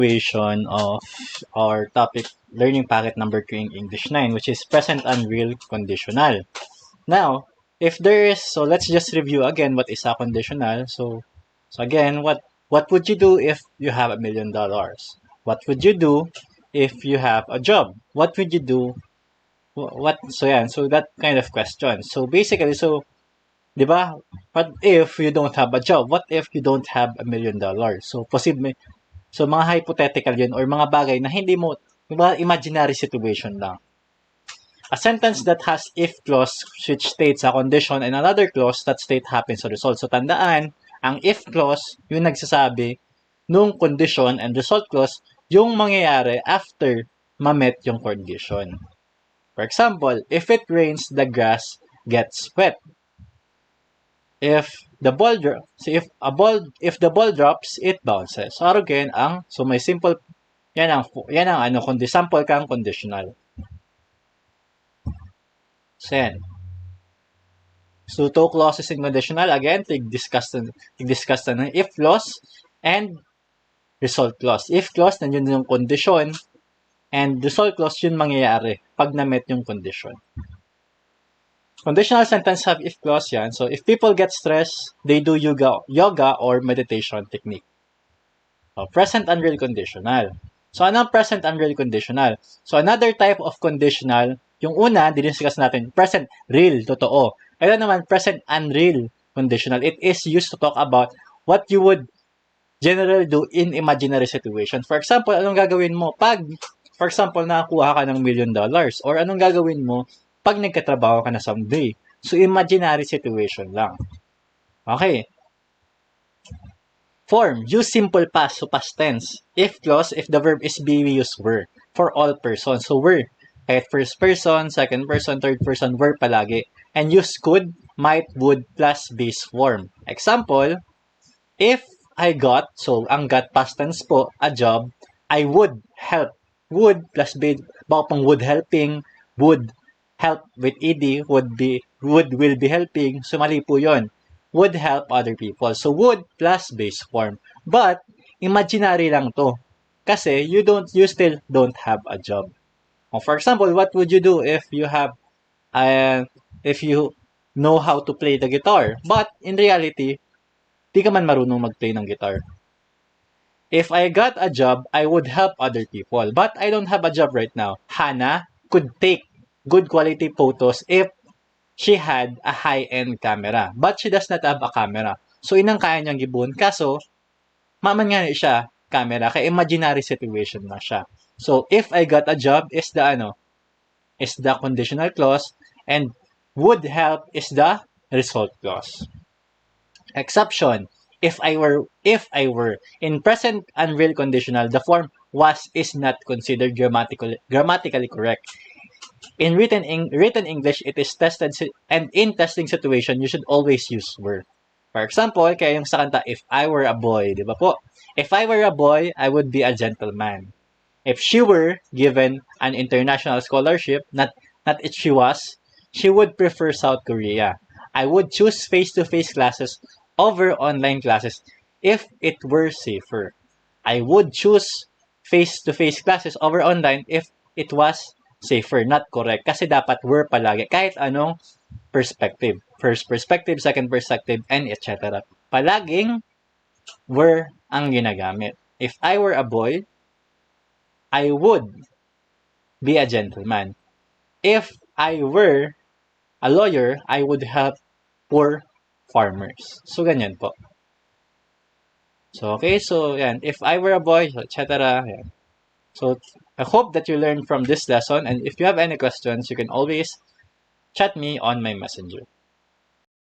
Situation of our topic learning packet number 3 in English 9, which is present unreal conditional. Now, if there is, so let's just review again what is a conditional. So again, what would you do if you have $1,000,000? What would you do if you have a job? What would you do? So that kind of question. So basically, di ba? What if you don't have a job? What if you don't have $1,000,000? So posible. So, mga hypothetical yun or mga bagay na hindi mo, diba, imaginary situation lang. A sentence that has if clause which states a condition and another clause that state happens or result. So, tandaan, ang if clause, yung nagsasabi nung condition and result clause, yung mangyayari after ma-met yung condition. For example, if it rains, the grass gets wet. If the ball drops, it bounces. So again, may simple yan ang kundi sample kang conditional. So yan. So two clauses in conditional again, discuss na if clause and result clause. If clause nandiyan yung condition and result clause yun mangyayari pag na-met yung condition. Conditional sentence have if clause yan. So, if people get stressed, they do yoga or meditation technique. So, present unreal conditional. So, anong present unreal conditional? So, another type of conditional, yung una, diniscuss natin, present real, totoo. Ito naman, present unreal conditional. It is used to talk about what you would generally do in imaginary situation. For example, anong gagawin mo pag, for example, nakakuha ka ng $1,000,000 or anong gagawin mo pag nagkatrabaho ka na someday. So, imaginary situation lang. Okay. Form. Use simple past, so past tense. If clause, if the verb is being used were. For all persons. So, were. Kahit first person, second person, third person, were palagi. And use could, might, would, plus base form. Example, if I got, so ang got past tense po, a job, I would help. Would plus base, baka pang would helping, would help with ed will be helping. So, mali po yun. Would help other people. So, would plus base form. But, imaginary lang to. Kasi, you still don't have a job. For example, what would you do if you know how to play the guitar? But, in reality, di ka man marunong mag-play ng guitar. If I got a job, I would help other people. But, I don't have a job right now. Hannah could take good quality photos if she had a high-end camera. But she does not have a camera. So, inang kaya niyang gibun. Kaso, maman nga siya, camera. Kaya imaginary situation na siya. So, if I got a job is the conditional clause and would help is the result clause. Exception. If I were in present unreal conditional, the form was is not considered grammatically correct. In written English, it is tested, and in testing situation, you should always use were. For example, kaya yung sa kanta, if I were a boy, di ba po? If I were a boy, I would be a gentleman. If she were given an international scholarship, not if she was, she would prefer South Korea. I would choose face-to-face classes over online classes if it were safer. I would choose face-to-face classes over online if it was safer, not correct. Kasi dapat were palagi. Kahit anong perspective. First perspective, second perspective, and etc. Palaging were ang ginagamit. If I were a boy, I would be a gentleman. If I were a lawyer, I would help poor farmers. So, ganyan po. So, okay. So, yan. If I were a boy, etc. Yan. So, I hope that you learned from this lesson, and if you have any questions, you can always chat me on my messenger.